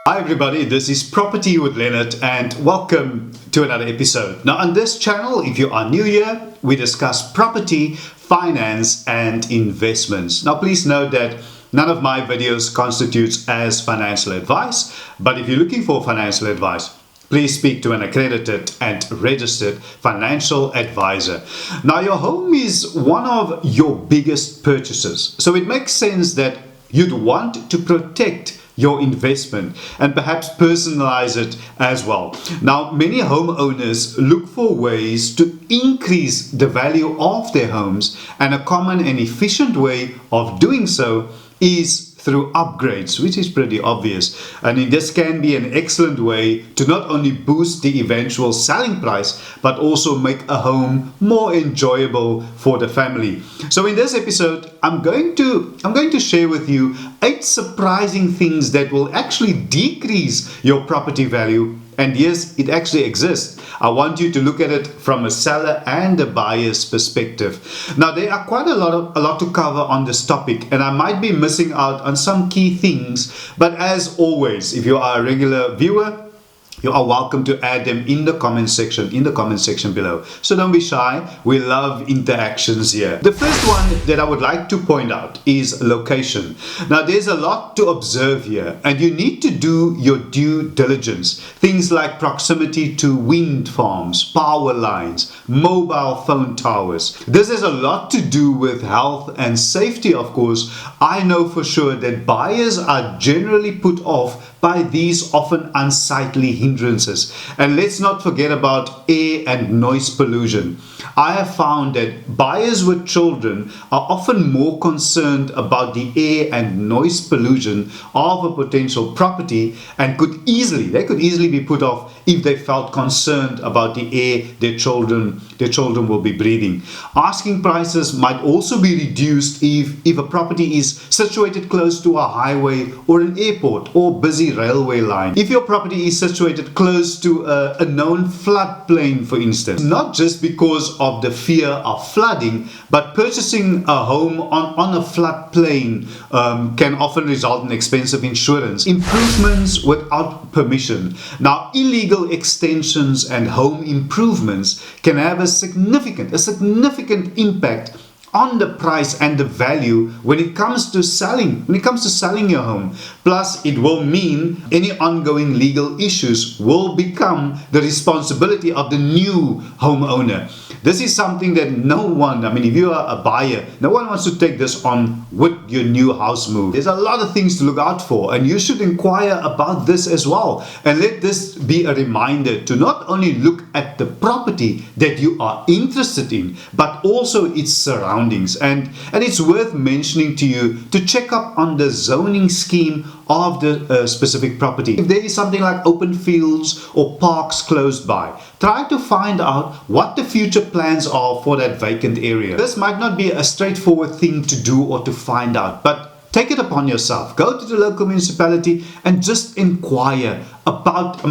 Hi everybody, this is Property with Leonard and welcome to another episode. Now on this channel, if you are new here, we discuss property, finance and investments. Now please note that none of my videos constitutes as financial advice, but if you're looking for financial advice, please speak to an accredited and registered financial advisor. Now your home is one of your biggest purchases, so it makes sense that you'd want to protect your investment and perhaps personalize it as well. Now, many homeowners look for ways to increase the value of their homes, and a common and efficient way of doing so is through upgrades, which is pretty obvious. And this can be an excellent way to not only boost the eventual selling price, but also make a home more enjoyable for the family. So in this episode, I'm going to share with you 8 surprising things that will actually decrease your property value. And yes, it actually exists. I want you to look at it from a seller and a buyer's perspective. Now, there are quite a lot to cover on this topic, and I might be missing out on some key things. But as always, if you are a regular viewer, you are welcome to add them in the comment section below. So don't be shy. We love interactions here. The first one that I would like to point out is location. Now there's a lot to observe here, and you need to do your due diligence. Things like proximity to wind farms, power lines, mobile phone towers. This has a lot to do with health and safety, of course. I know for sure that buyers are generally put off by these often unsightly hindrances. And let's not forget about air and noise pollution. I have found that buyers with children are often more concerned about the air and noise pollution of a potential property, and could easily be put off if they felt concerned about the air their children will be breathing. Asking prices might also be reduced if a property is situated close to a highway or an airport or busy railway line. If your property is situated close to a known floodplain, for instance, not just because of the fear of flooding, but purchasing a home on a floodplain can often result in expensive insurance. Improvements without permission. Now, illegal extensions and home improvements can have a significant impact on the price and the value when it comes to selling your home. Plus, it will mean any ongoing legal issues will become the responsibility of the new homeowner. This is something that if you are a buyer, no one wants to take this on with your new house move. There's a lot of things to look out for, and you should inquire about this as well. And let this be a reminder to not only look at the property that you are interested in, but also its surroundings. And it's worth mentioning to you to check up on the zoning scheme of the specific property. If there is something like open fields or parks close by, try to find out what the future plans are for that vacant area. This might not be a straightforward thing to do or to find out, but take it upon yourself. Go to the local municipality and just inquire about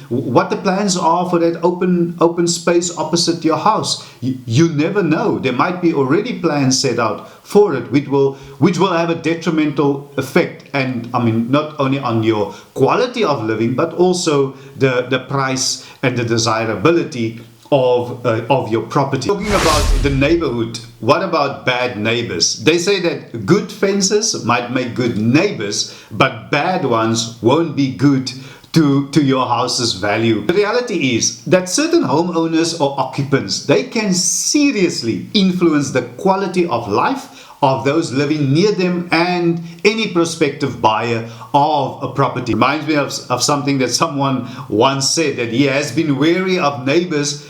what the plans are for that open space opposite your house. You never know. There might be already plans set out for it, which will have a detrimental effect, and not only on your quality of living, but also the price and the desirability of your property. Talking about the neighborhood, what about bad neighbors? They say that good fences might make good neighbors, but bad ones won't be good to your house's value. The reality is that certain homeowners or occupants, they can seriously influence the quality of life of those living near them and any prospective buyer of a property. Reminds me of something that someone once said, that he has been wary of neighbors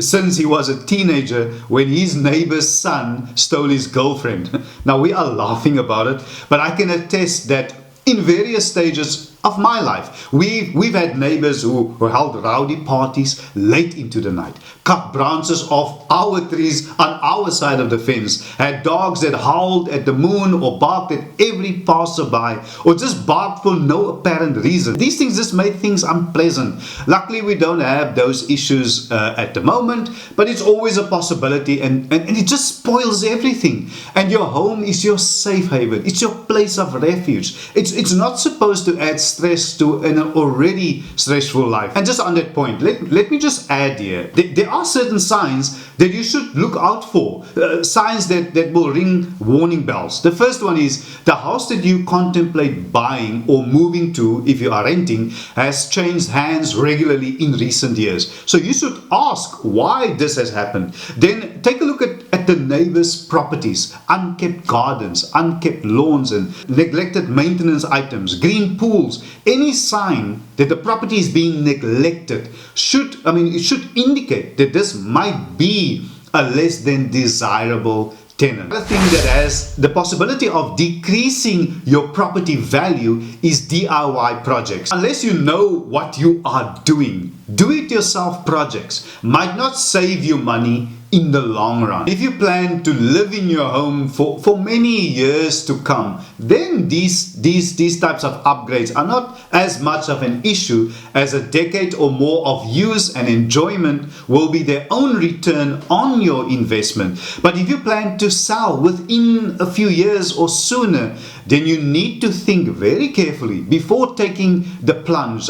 since he was a teenager, when his neighbor's son stole his girlfriend. Now, we are laughing about it, but I can attest that in various stages of my life, we've had neighbors who held rowdy parties late into the night, cut branches off our trees on our side of the fence, had dogs that howled at the moon or barked at every passerby, or just barked for no apparent reason. These things just made things unpleasant. Luckily, we don't have those issues at the moment, but it's always a possibility, and it just spoils everything. And your home is your safe haven. It's your place of refuge. It's not supposed to add stress to an already stressful life. And just on that point, let me just add here, there are certain signs that you should look out for, signs that will ring warning bells. The first one is the house that you contemplate buying or moving to, if you are renting, has changed hands regularly in recent years. So you should ask why this has happened. Then take a look at the neighbours' properties, unkept gardens, unkept lawns and neglected maintenance items, green pools. Any sign that the property is being neglected should indicate that this might be a less than desirable tenant. Another thing that has the possibility of decreasing your property value is DIY projects. Unless you know what you are doing, do-it-yourself projects might not save you money in the long run. If you plan to live in your home for many years to come, then these types of upgrades are not as much of an issue, as a decade or more of use and enjoyment will be their own return on your investment. But if you plan to sell within a few years or sooner, then you need to think very carefully before taking the plunge.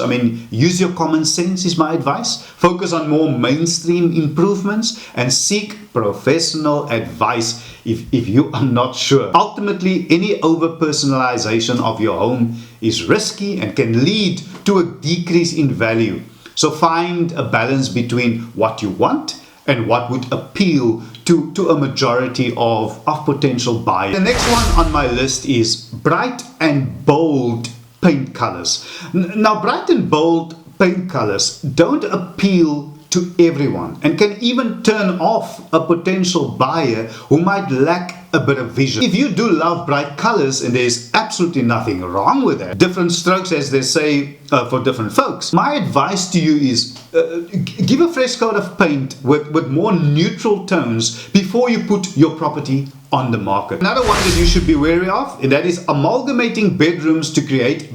Use your common sense is my advice. Focus on more mainstream improvements and seek professional advice if you are not sure. Ultimately, any over-personalization of your home is risky and can lead to a decrease in value. So find a balance between what you want and what would appeal to a majority of potential buyers. The next one on my list is bright and bold paint colors. Now, bright and bold paint colors don't appeal to everyone and can even turn off a potential buyer who might lack a bit of vision. If you do love bright colors, and there's absolutely nothing wrong with that, different strokes, as they say, for different folks, my advice to you is give a fresh coat of paint with more neutral tones before you put your property on the market. Another one that you should be wary of, and that is amalgamating bedrooms to create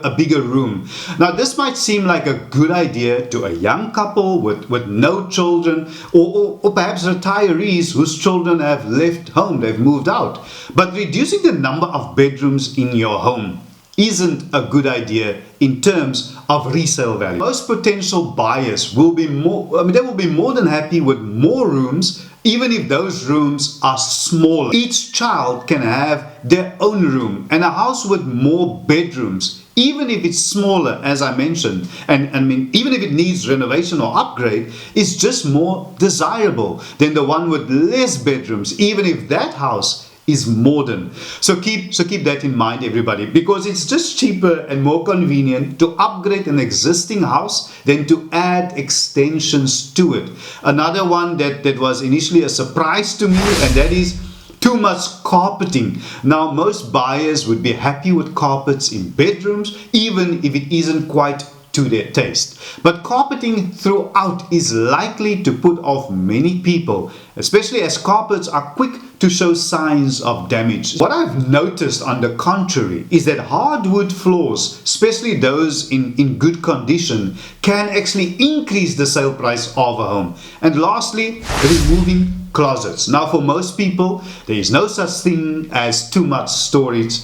a bigger room. Now, this might seem like a good idea to a young couple with no children, or perhaps retirees whose children have left home, they've moved out. But reducing the number of bedrooms in your home isn't a good idea in terms of resale value. Most potential buyers will be they will be more than happy with more rooms, even if those rooms are smaller. Each child can have their own room, and a house with more bedrooms, even if it's smaller, as I mentioned, and even if it needs renovation or upgrade, is just more desirable than the one with less bedrooms, even if that house is modern. So keep that in mind, everybody, because it's just cheaper and more convenient to upgrade an existing house than to add extensions to it. Another one that was initially a surprise to me, and that is too much carpeting. Now, most buyers would be happy with carpets in bedrooms, even if it isn't quite to their taste. But carpeting throughout is likely to put off many people, especially as carpets are quick to show signs of damage. What I've noticed, on the contrary, is that hardwood floors, especially those in good condition, can actually increase the sale price of a home. And lastly, removing closets. Now, for most people, there is no such thing as too much storage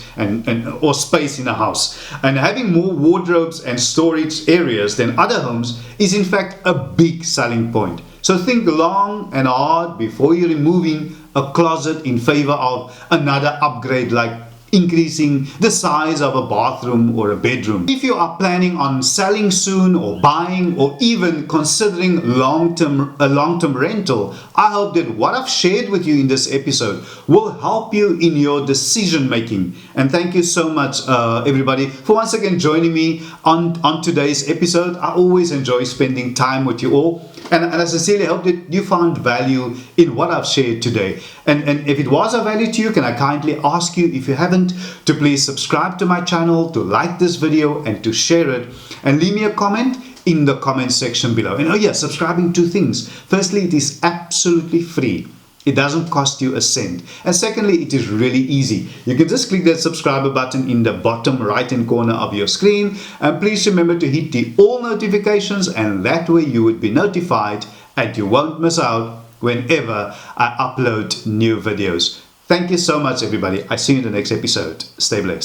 or space in a house. And having more wardrobes and storage areas than other homes is in fact a big selling point. So think long and hard before you're removing a closet in favor of another upgrade, like increasing the size of a bathroom or a bedroom. If you are planning on selling soon, or buying, or even considering a long-term rental, I hope that what I've shared with you in this episode will help you in your decision making. And thank you so much, everybody, for once again joining me on today's episode. I always enjoy spending time with you all. And I sincerely hope that you found value in what I've shared today. And if it was of value to you, can I kindly ask you, if you haven't, to please subscribe to my channel, to like this video, and to share it, and leave me a comment in the comment section below. And oh yeah, subscribing, two things. Firstly, it is absolutely free. It doesn't cost you a cent. And secondly, it is really easy. You can just click that subscribe button in the bottom right hand corner of your screen. And please remember to hit the all notifications, and that way you would be notified and you won't miss out whenever I upload new videos. Thank you so much, everybody. I see you in the next episode. Stay blessed.